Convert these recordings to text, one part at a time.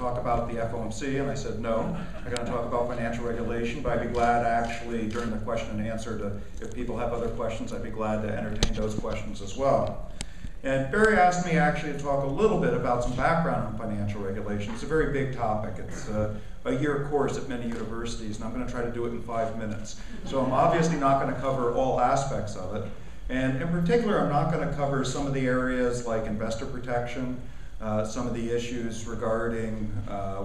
talk about the FOMC, and I said no. I'm going to talk about financial regulation, but I'd be glad actually during the question and answer if people have other questions, I'd be glad to entertain those questions as well. And Barry asked me actually to talk a little bit about some background on financial regulation. It's a very big topic. It's a year course at many universities, and I'm going to try to do it in 5 minutes. So I'm obviously not going to cover all aspects of it. And in particular, I'm not going to cover some of the areas like investor protection, some of the issues regarding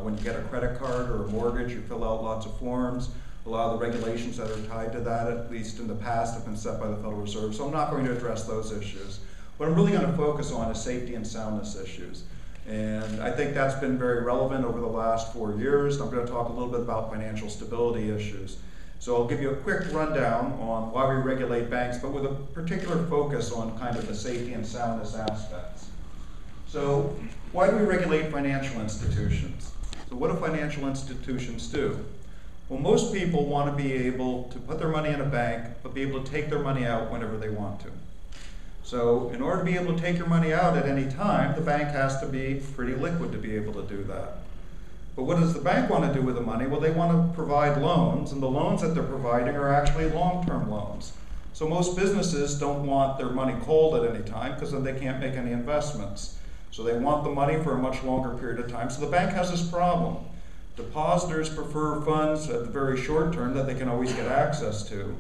when you get a credit card or a mortgage, you fill out lots of forms. A lot of the regulations that are tied to that, at least in the past, have been set by the Federal Reserve. So I'm not going to address those issues. What I'm really going to focus on is safety and soundness issues. And I think that's been very relevant over the last 4 years. I'm going to talk a little bit about financial stability issues. So I'll give you a quick rundown on why we regulate banks, but with a particular focus on kind of the safety and soundness aspects. So why do we regulate financial institutions? So what do financial institutions do? Well, most people want to be able to put their money in a bank, but be able to take their money out whenever they want to. So in order to be able to take your money out at any time, the bank has to be pretty liquid to be able to do that. But what does the bank want to do with the money? Well, they want to provide loans, and the loans that they're providing are actually long-term loans. So most businesses don't want their money called at any time because then they can't make any investments. So they want the money for a much longer period of time. So the bank has this problem. Depositors prefer funds at the very short term that they can always get access to.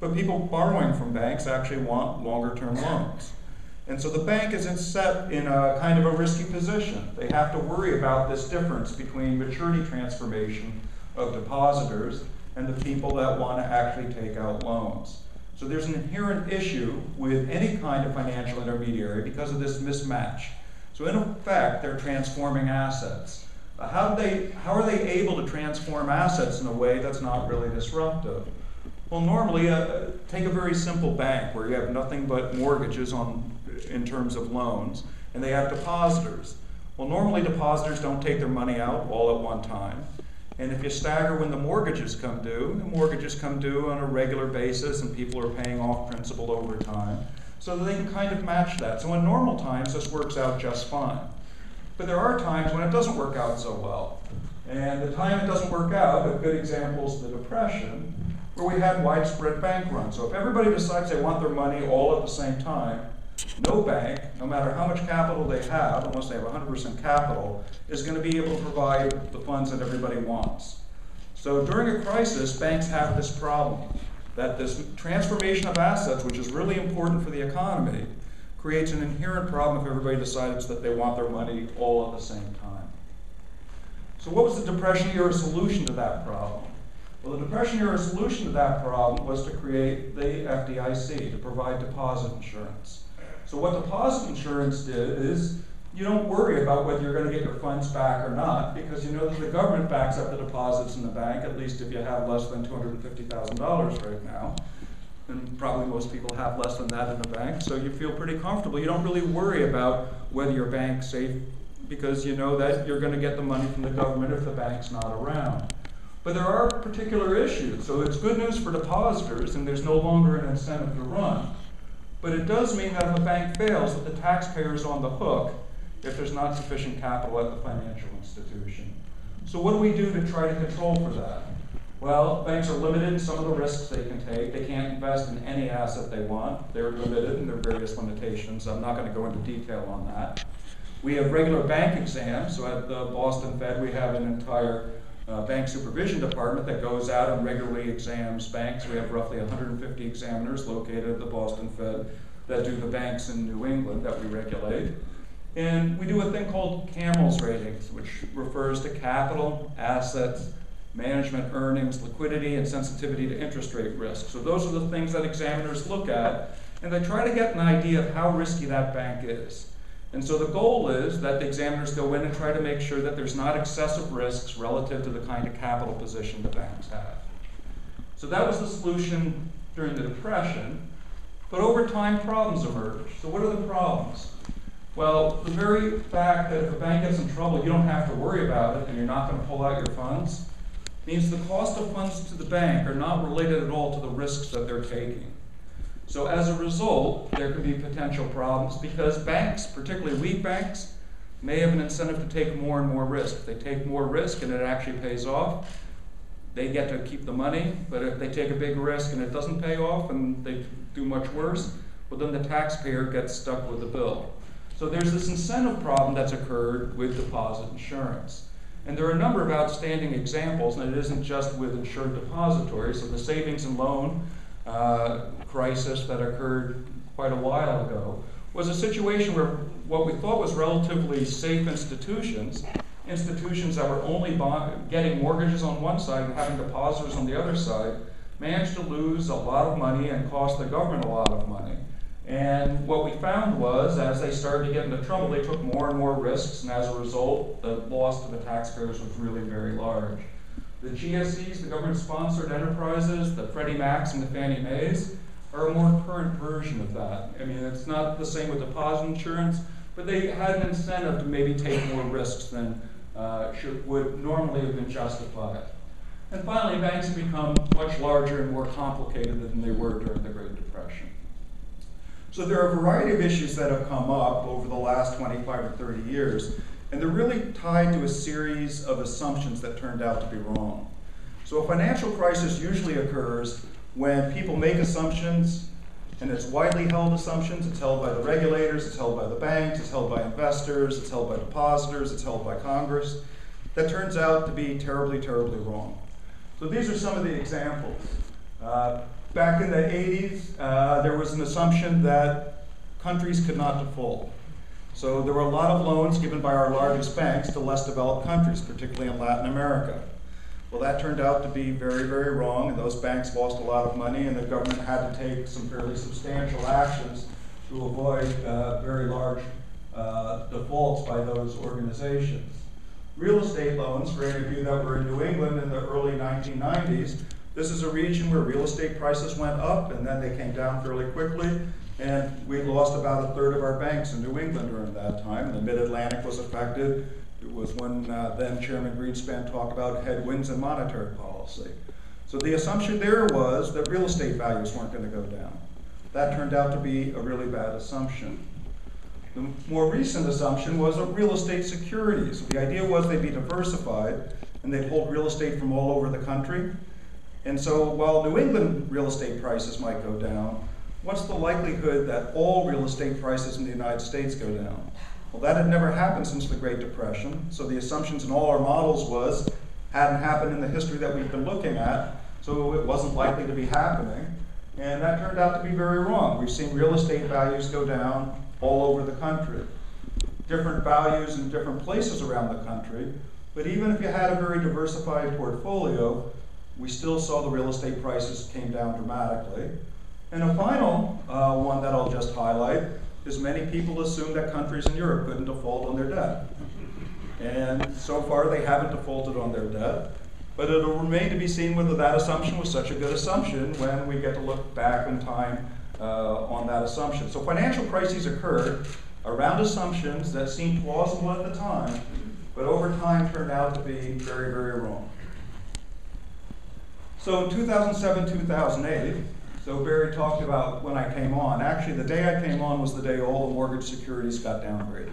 But people borrowing from banks actually want longer-term loans. And so the bank is set in a kind of a risky position. They have to worry about this difference between maturity transformation of depositors and the people that want to actually take out loans. So there's an inherent issue with any kind of financial intermediary because of this mismatch. So in effect, they're transforming assets. How are they able to transform assets in a way that's not really disruptive? Well, normally, take a very simple bank where you have nothing but mortgages in terms of loans, and they have depositors. Well, normally depositors don't take their money out all at one time. And if you stagger when the mortgages come due on a regular basis, and people are paying off principal over time, so that they can kind of match that. So in normal times, this works out just fine. But there are times when it doesn't work out so well. And the time it doesn't work out, a good example is the Depression, where we had widespread bank runs. So if everybody decides they want their money all at the same time, no bank, no matter how much capital they have, unless they have 100% capital, is going to be able to provide the funds that everybody wants. So during a crisis, banks have this problem, that this transformation of assets, which is really important for the economy, creates an inherent problem if everybody decides that they want their money all at the same time. So what was the Depression-era solution to that problem? Well, the Depression-era solution to that problem was to create the FDIC, to provide deposit insurance. So what deposit insurance did is you don't worry about whether you're going to get your funds back or not, because you know that the government backs up the deposits in the bank, at least if you have less than $250,000 right now. And probably most people have less than that in the bank, so you feel pretty comfortable. You don't really worry about whether your bank's safe, because you know that you're going to get the money from the government if the bank's not around. But there are particular issues. So it's good news for depositors, and there's no longer an incentive to run. But it does mean that if a bank fails, that the taxpayer is on the hook if there's not sufficient capital at the financial institution. So what do we do to try to control for that? Well, banks are limited in some of the risks they can take. They can't invest in any asset they want. They're limited, and there are various limitations. I'm not going to go into detail on that. We have regular bank exams. So at the Boston Fed, we have an entire bank supervision department that goes out and regularly examines banks. We have roughly 150 examiners located at the Boston Fed that do the banks in New England that we regulate. And we do a thing called CAMELS ratings, which refers to capital, assets, management earnings, liquidity, and sensitivity to interest rate risk. So those are the things that examiners look at, and they try to get an idea of how risky that bank is. And so the goal is that the examiners go in and try to make sure that there's not excessive risks relative to the kind of capital position the banks have. So that was the solution during the Depression. But over time, problems emerged. So what are the problems? Well, the very fact that if a bank gets in trouble, you don't have to worry about it and you're not going to pull out your funds, means the cost of funds to the bank are not related at all to the risks that they're taking. So as a result, there could be potential problems because banks, particularly weak banks, may have an incentive to take more and more risk. If they take more risk and it actually pays off, they get to keep the money. But if they take a big risk and it doesn't pay off and they do much worse, well, then the taxpayer gets stuck with the bill. So there's this incentive problem that's occurred with deposit insurance. And there are a number of outstanding examples, and it isn't just with insured depositories. So the savings and loan crisis that occurred quite a while ago was a situation where what we thought was relatively safe institutions that were only getting mortgages on one side and having depositors on the other side, managed to lose a lot of money and cost the government a lot of money. And what we found was, as they started to get into trouble, they took more and more risks, and as a result, the loss to the taxpayers was really very large. The GSEs, the government-sponsored enterprises, the Freddie Macs and the Fannie Maes, are a more current version of that. I mean, it's not the same with deposit insurance, but they had an incentive to maybe take more risks than would normally have been justified. And finally, banks have become much larger and more complicated than they were during the Great Depression. So there are a variety of issues that have come up over the last 25 or 30 years, and they're really tied to a series of assumptions that turned out to be wrong. So a financial crisis usually occurs when people make assumptions, and it's widely held assumptions. It's held by the regulators, it's held by the banks, it's held by investors, it's held by depositors, it's held by Congress. That turns out to be terribly, terribly wrong. So these are some of the examples. Back in the 80s, there was an assumption that countries could not default. So there were a lot of loans given by our largest banks to less developed countries, particularly in Latin America. Well, that turned out to be very, very wrong, and those banks lost a lot of money, and the government had to take some fairly substantial actions to avoid very large defaults by those organizations. Real estate loans, for any of you that were in New England in the early 1990s, this is a region where real estate prices went up and then they came down fairly quickly, and we lost about a third of our banks in New England during that time. The Mid-Atlantic was affected. It was when then Chairman Greenspan talked about headwinds in monetary policy. So the assumption there was that real estate values weren't going to go down. That turned out to be a really bad assumption. The more recent assumption was of real estate securities. The idea was they'd be diversified and they'd hold real estate from all over the country. And so while New England real estate prices might go down, what's the likelihood that all real estate prices in the United States go down? Well, that had never happened since the Great Depression. So the assumptions in all our models was, hadn't happened in the history that we've been looking at, so it wasn't likely to be happening. And that turned out to be very wrong. We've seen real estate values go down all over the country. Different values in different places around the country, but even if you had a very diversified portfolio, we still saw the real estate prices came down dramatically. And a final one that I'll just highlight is many people assume that countries in Europe couldn't default on their debt. And so far they haven't defaulted on their debt, but it'll remain to be seen whether that assumption was such a good assumption when we get to look back in time on that assumption. So financial crises occurred around assumptions that seemed plausible at the time, but over time turned out to be very, very wrong. So in 2007, 2008, so Barry talked about when I came on. Actually, the day I came on was the day all the mortgage securities got downgraded.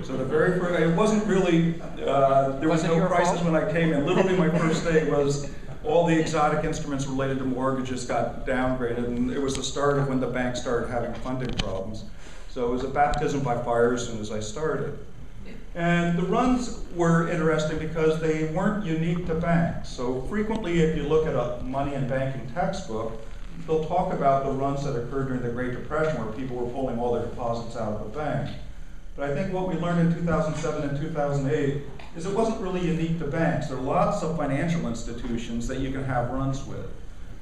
So the very first, it wasn't really, there was no crisis when I came in. Literally my first day was all the exotic instruments related to mortgages got downgraded, and it was the start of when the banks started having funding problems. So it was a baptism by fire as soon as I started. And the runs were interesting because they weren't unique to banks. So frequently, if you look at a money and banking textbook, they'll talk about the runs that occurred during the Great Depression where people were pulling all their deposits out of the bank. But I think what we learned in 2007 and 2008 is it wasn't really unique to banks. There are lots of financial institutions that you can have runs with.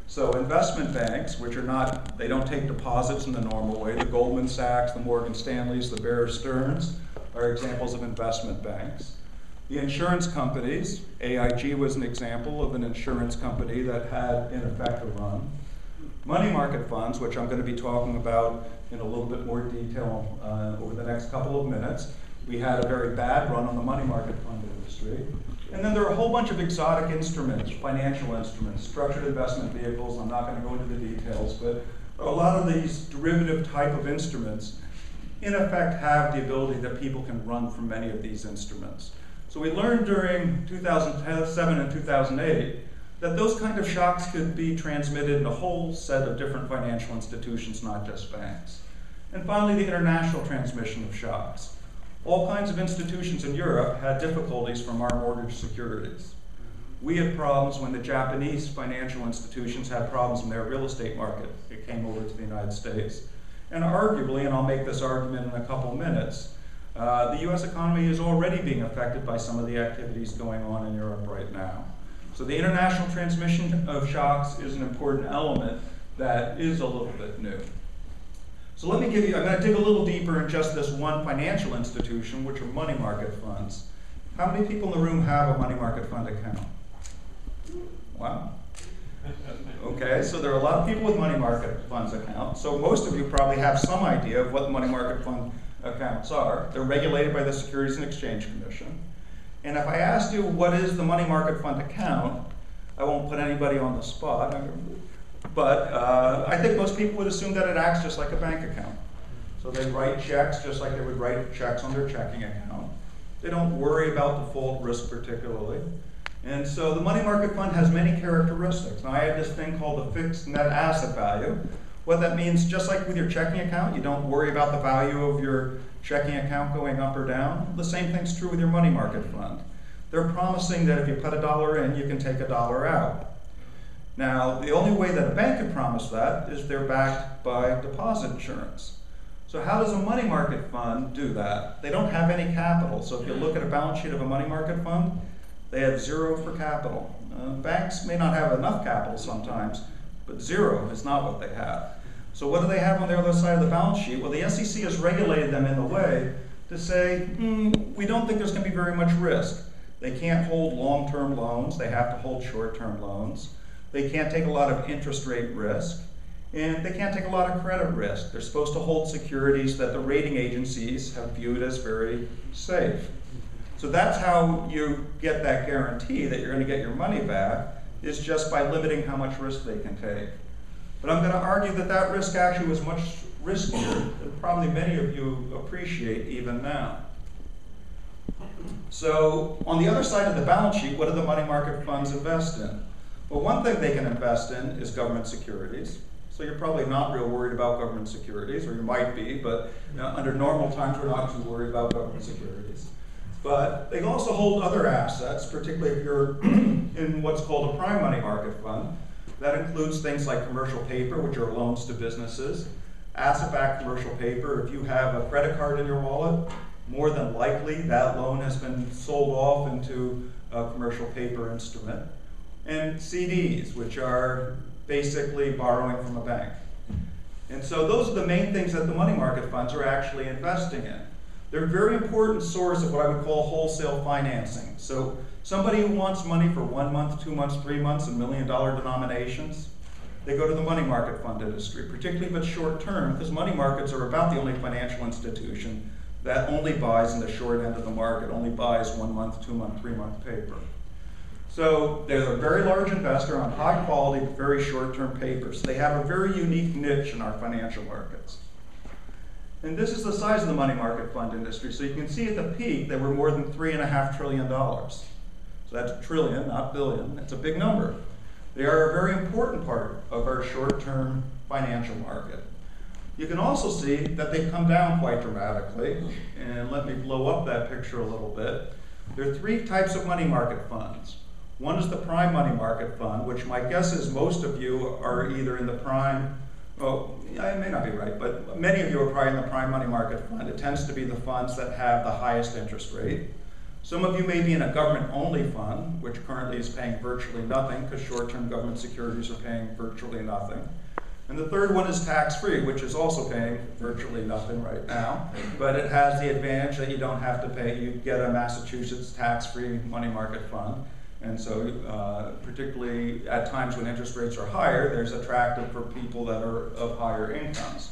So investment banks, which are not, they don't take deposits in the normal way, the Goldman Sachs, the Morgan Stanleys, the Bear Stearns, are examples of investment banks. The insurance companies, AIG was an example of an insurance company that had, in effect, a run. Money market funds, which I'm going to be talking about in a little bit more detail over the next couple of minutes. We had a very bad run on the money market fund industry. And then there are a whole bunch of exotic instruments, financial instruments, structured investment vehicles. I'm not going to go into the details, but a lot of these derivative type of instruments in effect have the ability that people can run from many of these instruments. So we learned during 2007 and 2008 that those kind of shocks could be transmitted in a whole set of different financial institutions, not just banks. And finally, the international transmission of shocks. All kinds of institutions in Europe had difficulties from our mortgage securities. We had problems when the Japanese financial institutions had problems in their real estate market. It came over to the United States. And arguably, and I'll make this argument in a couple minutes, the US economy is already being affected by some of the activities going on in Europe right now. So the international transmission of shocks is an important element that is a little bit new. So let me give you, I'm going to dig a little deeper in just this one financial institution, which are money market funds. How many people in the room have a money market fund account? Wow. Okay, so there are a lot of people with money market funds accounts. So most of you probably have some idea of what money market fund accounts are. They're regulated by the Securities and Exchange Commission. And if I asked you what is the money market fund account, I won't put anybody on the spot, but I think most people would assume that it acts just like a bank account. So they write checks just like they would write checks on their checking account. They don't worry about default risk particularly. And so the money market fund has many characteristics. Now I have this thing called the fixed net asset value. What that means, just like with your checking account, you don't worry about the value of your checking account going up or down. The same thing's true with your money market fund. They're promising that if you put $1 in, you can take $1 out. Now, the only way that a bank can promise that is they're backed by deposit insurance. So how does a money market fund do that? They don't have any capital. So if you look at a balance sheet of a money market fund, they have 0 for capital. Banks may not have enough capital sometimes, but 0 is not what they have. So what do they have on the other side of the balance sheet? Well, the SEC has regulated them in a way to say, we don't think there's going to be very much risk. They can't hold long-term loans. They have to hold short-term loans. They can't take a lot of interest rate risk. And they can't take a lot of credit risk. They're supposed to hold securities that the rating agencies have viewed as very safe. So that's how you get that guarantee that you're going to get your money back, is just by limiting how much risk they can take. But I'm going to argue that that risk actually was much riskier than probably many of you appreciate even now. So on the other side of the balance sheet, what do the money market funds invest in? Well, one thing they can invest in is government securities. So you're probably not real worried about government securities, or you might be, but under normal times we're not too worried about government securities. But they can also hold other assets, particularly if you're in what's called a prime money market fund. That includes things like commercial paper, which are loans to businesses, asset-backed commercial paper. If you have a credit card in your wallet, more than likely that loan has been sold off into a commercial paper instrument. And CDs, which are basically borrowing from a bank. And so those are the main things that the money market funds are actually investing in. They're a very important source of what I would call wholesale financing. So somebody who wants money for 1 month, 2 months, 3 months, $1 million denominations, they go to the money market fund industry, particularly if it's short term, because money markets are about the only financial institution that only buys in the short end of the market, only buys 1 month, 2 month, 3 month paper. So they're a very large investor on high quality, very short-term papers. They have a very unique niche in our financial markets. And this is the size of the money market fund industry. So you can see at the peak, they were more than $3.5 trillion. So that's trillion, not billion. It's a big number. They are a very important part of our short-term financial market. You can also see that they've come down quite dramatically. And let me blow up that picture a little bit. There are 3 types of money market funds. One is the prime money market fund, which my guess is most of you are either in the prime, well, it may not be right, but many of you are probably in the prime money market fund. It tends to be the funds that have the highest interest rate. Some of you may be in a government-only fund, which currently is paying virtually nothing because short-term government securities are paying virtually nothing. And the third one is tax-free, which is also paying virtually nothing right now, but it has the advantage that you don't have to pay. You get a Massachusetts tax-free money market fund. And so particularly at times when interest rates are higher, there's attractive for people that are of higher incomes.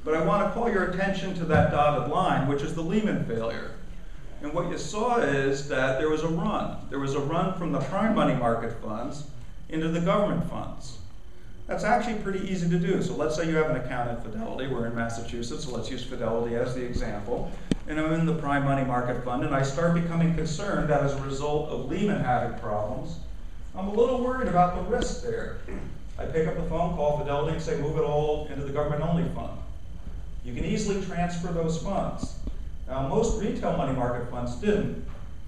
But I want to call your attention to that dotted line, which is the Lehman failure. And what you saw is that there was a run. There was a run from the prime money market funds into the government funds. That's actually pretty easy to do. So let's say you have an account at Fidelity. We're in Massachusetts, so let's use Fidelity as the example. And I'm in the prime money market fund, and I start becoming concerned that as a result of Lehman having problems, I'm a little worried about the risk there. I pick up the phone, call Fidelity, and say, move it all into the government-only fund. You can easily transfer those funds. Now, most retail money market funds didn't,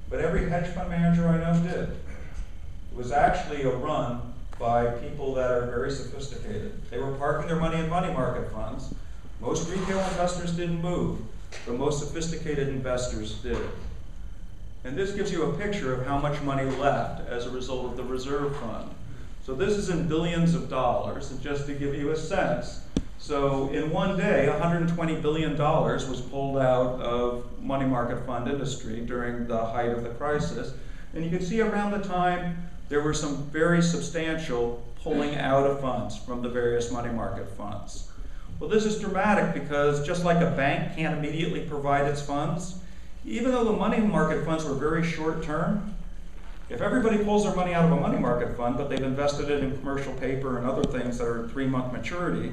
but every hedge fund manager I know did. It was actually a run by people that are very sophisticated. They were parking their money in money market funds. Most retail investors didn't move, but most sophisticated investors did. And this gives you a picture of how much money left as a result of the reserve fund. So this is in billions of dollars, and just to give you a sense, so in one day, $120 billion was pulled out of money market fund industry during the height of the crisis. And you can see around the time there were some very substantial pulling out of funds from the various money market funds. Well, this is dramatic because just like a bank can't immediately provide its funds, even though the money market funds were very short term, if everybody pulls their money out of a money market fund, but they've invested it in commercial paper and other things that are 3-month maturity,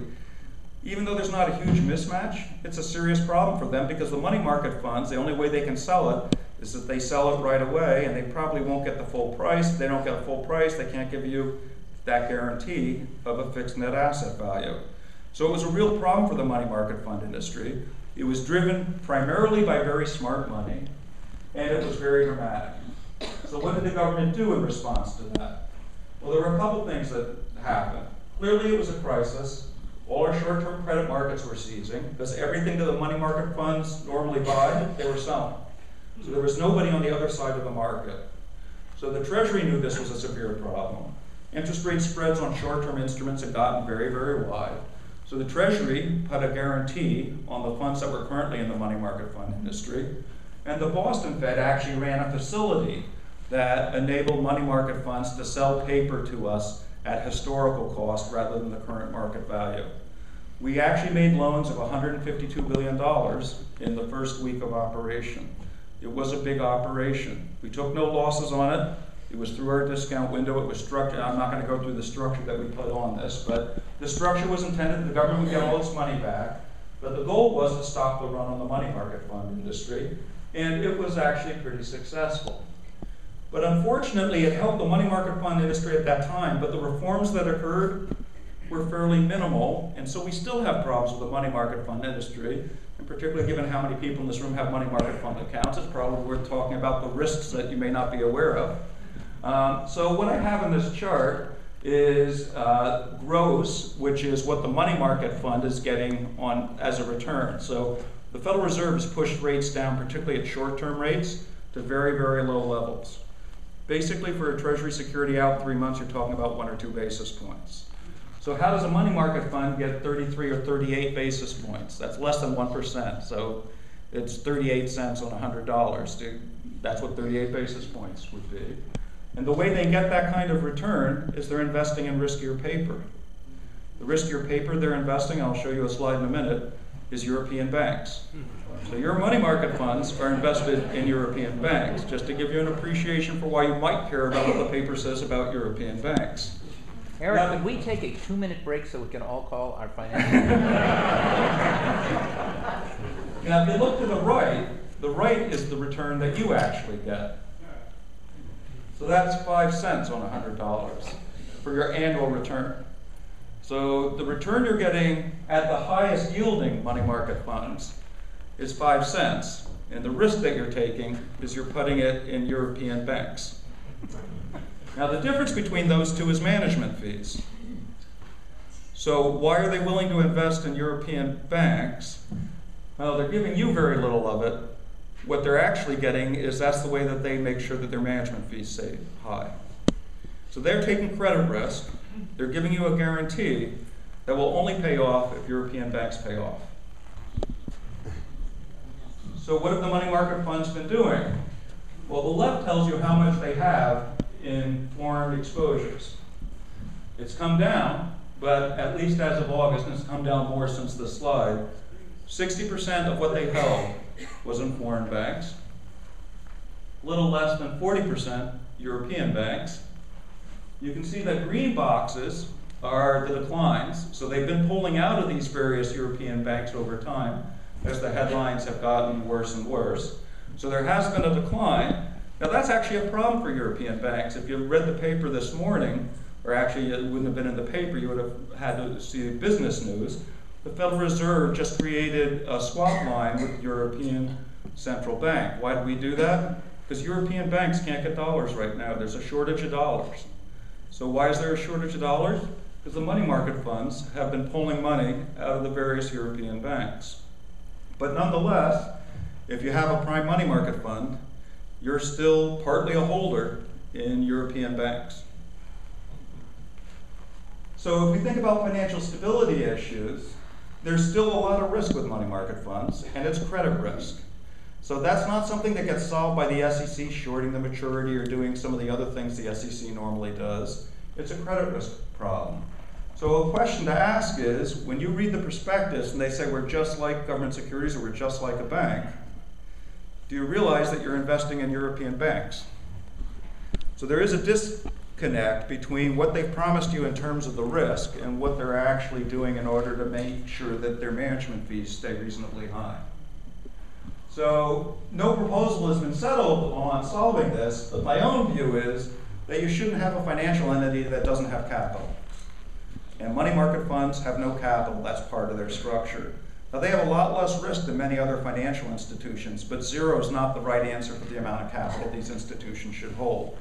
even though there's not a huge mismatch, it's a serious problem for them because the money market funds, the only way they can sell it is that they sell it right away, and they probably won't get the full price. If they don't get a full price, they can't give you that guarantee of a fixed net asset value. So it was a real problem for the money market fund industry. It was driven primarily by very smart money, and it was very dramatic. So what did the government do in response to that? Well, there were a couple things that happened. Clearly it was a crisis. All our short-term credit markets were seizing because everything that the money market funds normally buy, they were selling. So there was nobody on the other side of the market. So the Treasury knew this was a severe problem. Interest rate spreads on short-term instruments had gotten very, very wide. So the Treasury put a guarantee on the funds that were currently in the money market fund industry. And the Boston Fed actually ran a facility that enabled money market funds to sell paper to us at historical cost rather than the current market value. We actually made loans of $152 billion in the first week of operation. It was a big operation. We took no losses on it. It was through our discount window. It was structured. I'm not going to go through the structure that we put on this, but the structure was intended the government would get all its money back, but the goal was to stop the run on the money market fund industry, and it was actually pretty successful. But unfortunately, it helped the money market fund industry at that time, but the reforms that occurred were fairly minimal, and so we still have problems with the money market fund industry, and particularly given how many people in this room have money market fund accounts, it's probably worth talking about the risks that you may not be aware of. So what I have in this chart is gross, which is what the money market fund is getting on as a return. So the Federal Reserve has pushed rates down, particularly at short-term rates, to very, very low levels. Basically, for a Treasury security out 3 months, you're talking about 1 or 2 basis points. So how does a money market fund get 33 or 38 basis points? That's less than 1%. So it's 38 cents on $100. That's what 38 basis points would be. And the way they get that kind of return is they're investing in riskier paper. The riskier paper they're investing, I'll show you a slide in a minute, is European banks. So your money market funds are invested in European banks, just to give you an appreciation for why you might care about what the paper says about European banks. Eric, could we take a 2-minute break so we can all call our financial? Now, if you look to the right is the return that you actually get. So that's 5 cents on $100 for your annual return. So the return you're getting at the highest yielding money market funds is 5 cents, and the risk that you're taking is you're putting it in European banks. Now the difference between those two is management fees. So why are they willing to invest in European banks? Well, they're giving you very little of it. What they're actually getting is that's the way that they make sure that their management fees stay high. So they're taking credit risk. They're giving you a guarantee that will only pay off if European banks pay off. So what have the money market funds been doing? Well, the left tells you how much they have in foreign exposures. It's come down, but at least as of August, and it's come down more since this slide, 60% of what they held was in foreign banks, a little less than 40% European banks. You can see that green boxes are the declines. So they've been pulling out of these various European banks over time as the headlines have gotten worse and worse. So there has been a decline. Now that's actually a problem for European banks. If you read the paper this morning, or actually it wouldn't have been in the paper, you would have had to see business news. The Federal Reserve just created a swap line with the European Central Bank. Why did we do that? Because European banks can't get dollars right now. There's a shortage of dollars. So why is there a shortage of dollars? Because the money market funds have been pulling money out of the various European banks. But nonetheless, if you have a prime money market fund, you're still partly a holder in European banks. So if we think about financial stability issues, there's still a lot of risk with money market funds, and it's credit risk. So that's not something that gets solved by the SEC shorting the maturity or doing some of the other things the SEC normally does. It's a credit risk problem. So a question to ask is, when you read the prospectus and they say we're just like government securities or we're just like a bank, do you realize that you're investing in European banks? So there is a disconnect between what they've promised you in terms of the risk and what they're actually doing in order to make sure that their management fees stay reasonably high. So no proposal has been settled on solving this, but my own view is that you shouldn't have a financial entity that doesn't have capital. And money market funds have no capital, that's part of their structure. Now they have a lot less risk than many other financial institutions, but zero is not the right answer for the amount of capital these institutions should hold.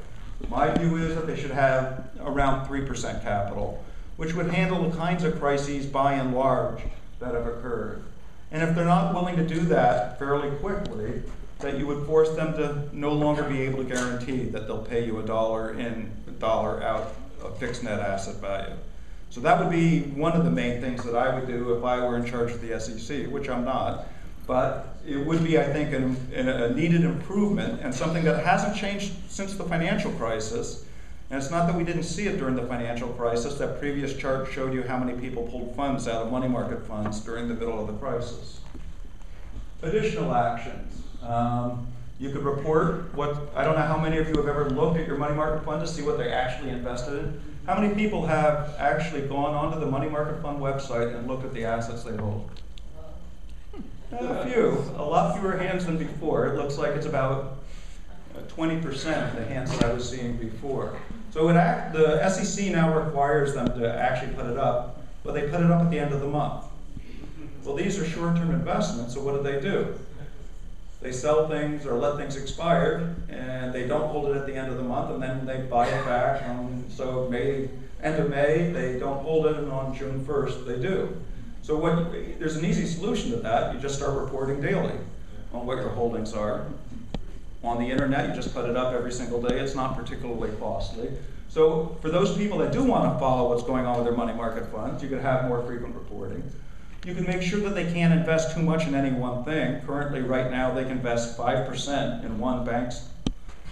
My view is that they should have around 3% capital, which would handle the kinds of crises by and large that have occurred. And if they're not willing to do that fairly quickly, that you would force them to no longer be able to guarantee that they'll pay you a dollar in, a dollar out of fixed net asset value. So that would be one of the main things that I would do if I were in charge of the SEC, which I'm not. But it would be, I think, a needed improvement and something that hasn't changed since the financial crisis. And it's not that we didn't see it during the financial crisis. That previous chart showed you how many people pulled funds out of money market funds during the middle of the crisis. Additional actions. You could report what, I don't know how many of you have ever looked at your money market fund to see what they actually invested in. How many people have actually gone onto the money market fund website and looked at the assets they hold? A few, a lot fewer hands than before. It looks like it's about 20% of the hands that I was seeing before. So the SEC now requires them to actually put it up, but they put it up at the end of the month. Well, these are short-term investments, so what do? They sell things or let things expire, and they don't hold it at the end of the month, and then they buy it back. So end of May, they don't hold it, and on June 1st, they do. So there's an easy solution to that. You just start reporting daily on what your holdings are. On the internet, you just put it up every single day. It's not particularly costly. So for those people that do want to follow what's going on with their money market funds, you could have more frequent reporting. You can make sure that they can't invest too much in any one thing. Currently, right now, they can invest 5% in one bank's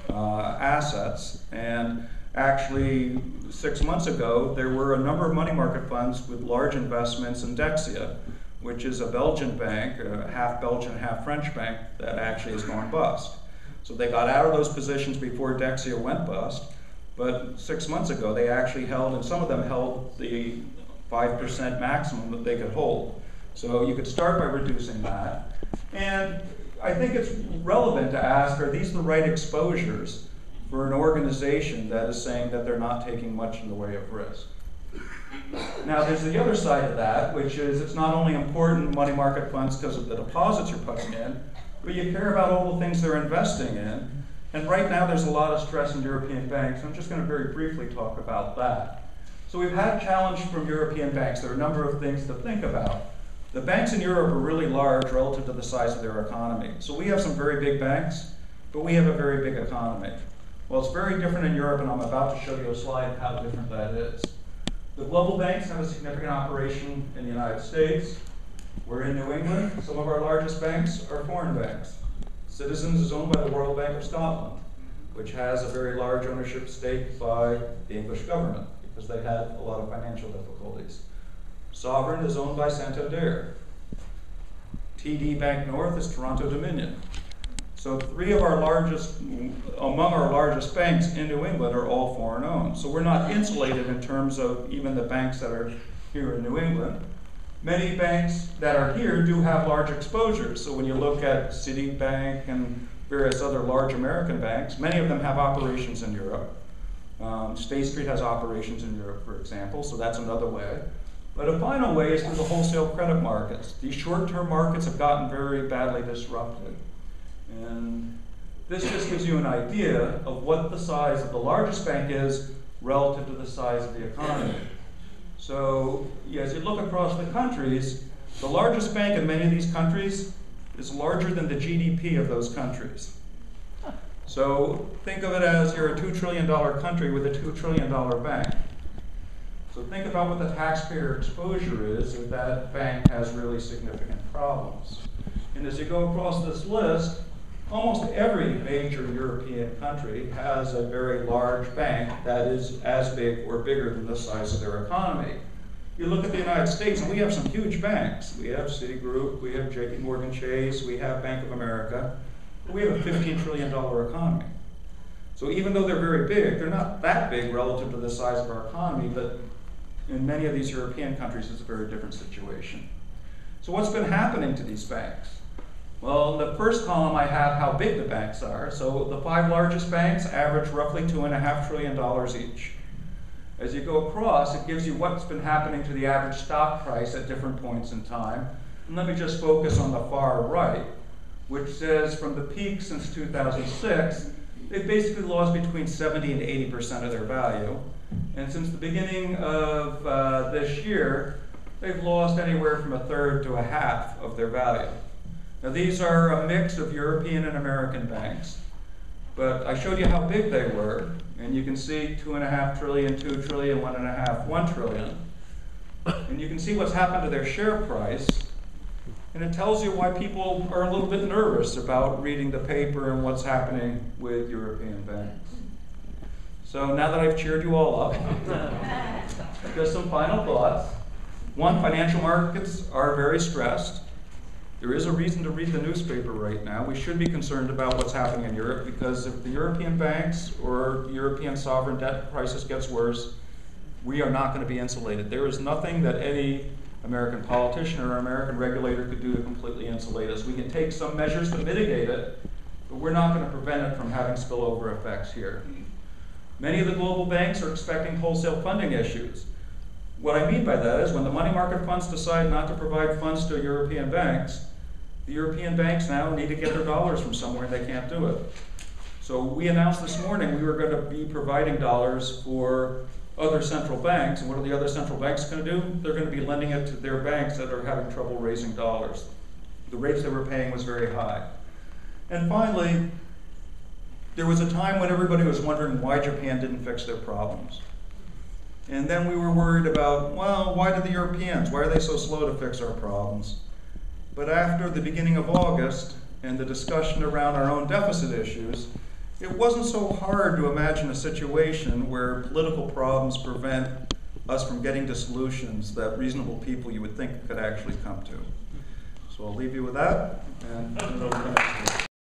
assets. And actually, 6 months ago, there were a number of money market funds with large investments in Dexia, which is a Belgian bank, half Belgian, half French bank, that actually has gone bust. So they got out of those positions before Dexia went bust. But 6 months ago, they actually held, and some of them held the 5% maximum that they could hold. So you could start by reducing that. And I think it's relevant to ask, are these the right exposures for an organization that is saying that they're not taking much in the way of risk? Now there's the other side of that, which is it's not only important money market funds because of the deposits you're putting in, but you care about all the things they're investing in. And right now there's a lot of stress in European banks. I'm just going to very briefly talk about that. So we've had a challenge from European banks. There are a number of things to think about. The banks in Europe are really large relative to the size of their economy. So we have some very big banks, but we have a very big economy. Well, it's very different in Europe, and I'm about to show you a slide of how different that is. The global banks have a significant operation in the United States. We're in New England. Some of our largest banks are foreign banks. Citizens is owned by the Royal Bank of Scotland, which has a very large ownership stake by the English government, because they had a lot of financial difficulties. Sovereign is owned by Santander. TD Bank North is Toronto Dominion. So among our largest banks in New England are all foreign owned. So we're not insulated in terms of even the banks that are here in New England. Many banks that are here do have large exposures. So when you look at Citibank and various other large American banks, many of them have operations in Europe. State Street has operations in Europe, for example, so that's another way. But a final way is through the wholesale credit markets. These short-term markets have gotten very badly disrupted. And this just gives you an idea of what the size of the largest bank is relative to the size of the economy. So as you look across the countries, the largest bank in many of these countries is larger than the GDP of those countries. So think of it as you're a $2 trillion country with a $2 trillion bank. So think about what the taxpayer exposure is if that bank has really significant problems. And as you go across this list, almost every major European country has a very large bank that is as big or bigger than the size of their economy. You look at the United States, and we have some huge banks. We have Citigroup, we have JP Morgan Chase, we have Bank of America. But we have a $15 trillion economy. So even though they're very big, they're not that big relative to the size of our economy, but in many of these European countries, it's a very different situation. So what's been happening to these banks? Well, in the first column, I have how big the banks are. So the 5 largest banks average roughly $2.5 trillion each. As you go across, it gives you what's been happening to the average stock price at different points in time. And let me just focus on the far right, which says from the peak since 2006, they've basically lost between 70 and 80% of their value. And since the beginning of this year, they've lost anywhere from 1/3 to 1/2 of their value. Now these are a mix of European and American banks, but I showed you how big they were, and you can see 2.5 trillion, 2 trillion, 1.5, 1 trillion. And you can see what's happened to their share price, and it tells you why people are a little bit nervous about reading the paper and what's happening with European banks. So now that I've cheered you all up, just some final thoughts. One, financial markets are very stressed. There is a reason to read the newspaper right now. We should be concerned about what's happening in Europe, because if the European banks or European sovereign debt crisis gets worse, we are not going to be insulated. There is nothing that any American politician or American regulator could do to completely insulate us. We can take some measures to mitigate it, but we're not going to prevent it from having spillover effects here. Many of the global banks are expecting wholesale funding issues. What I mean by that is when the money market funds decide not to provide funds to European banks, the European banks now need to get their dollars from somewhere and they can't do it. So we announced this morning we were going to be providing dollars for other central banks, and what are the other central banks going to do? They're going to be lending it to their banks that are having trouble raising dollars. The rates they were paying was very high. And finally, there was a time when everybody was wondering why Japan didn't fix their problems. And then we were worried about, well, why did the Europeans, why are they so slow to fix our problems? But after the beginning of August and the discussion around our own deficit issues, it wasn't so hard to imagine a situation where political problems prevent us from getting to solutions that reasonable people you would think could actually come to. So I'll leave you with that, and turn it over to the next one.